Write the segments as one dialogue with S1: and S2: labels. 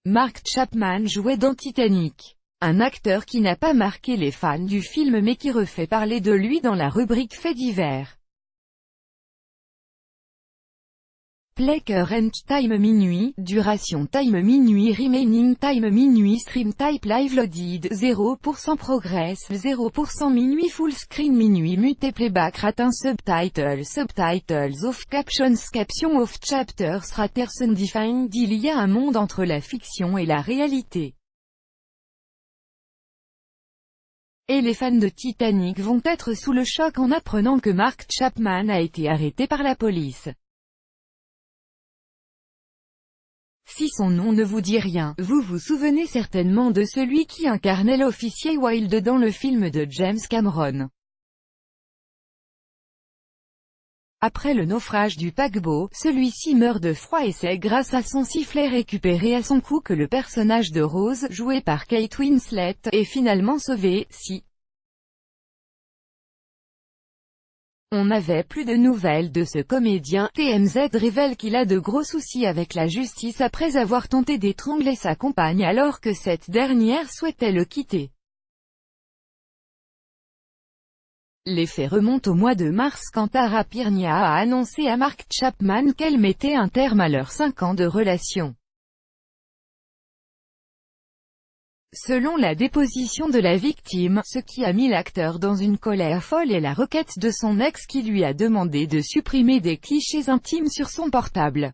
S1: Mark Chapman jouait dans Titanic. Un acteur qui n'a pas marqué les fans du film mais qui refait parler de lui dans la rubrique Faits divers. Play current time minuit, duration time minuit, remaining time minuit, stream type live loaded, 0% progress, 0% minuit, full screen minuit, mute playback rate, subtitles off, caption off, chapters raters undefined. Il y a un monde entre la fiction et la réalité. Et les fans de Titanic vont être sous le choc en apprenant que Mark Chapman a été arrêté par la police. Si son nom ne vous dit rien, vous vous souvenez certainement de celui qui incarnait l'officier Wilde dans le film de James Cameron. Après le naufrage du paquebot, celui-ci meurt de froid et c'est grâce à son sifflet récupéré à son cou que le personnage de Rose, joué par Kate Winslet, est finalement sauvé. Si on n'avait plus de nouvelles de ce comédien, TMZ révèle qu'il a de gros soucis avec la justice après avoir tenté d'étrangler sa compagne alors que cette dernière souhaitait le quitter. Les faits remontent au mois de mars quand Tara Pirnia a annoncé à Mark Chapman qu'elle mettait un terme à leurs 5 ans de relation. Selon la déposition de la victime, ce qui a mis l'acteur dans une colère folle est la requête de son ex qui lui a demandé de supprimer des clichés intimes sur son portable.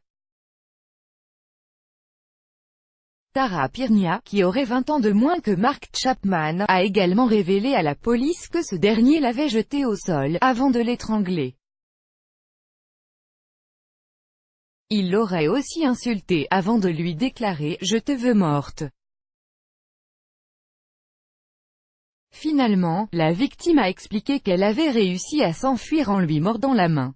S1: Tara Pirnia, qui aurait 20 ans de moins que Mark Chapman, a également révélé à la police que ce dernier l'avait jeté au sol, avant de l'étrangler. Il l'aurait aussi insulté, avant de lui déclarer « Je te veux morte ». Finalement, la victime a expliqué qu'elle avait réussi à s'enfuir en lui mordant la main.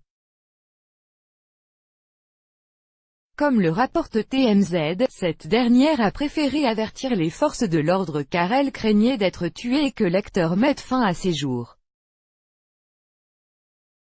S1: Comme le rapporte TMZ, cette dernière a préféré avertir les forces de l'ordre car elle craignait d'être tuée et que l'acteur mette fin à ses jours.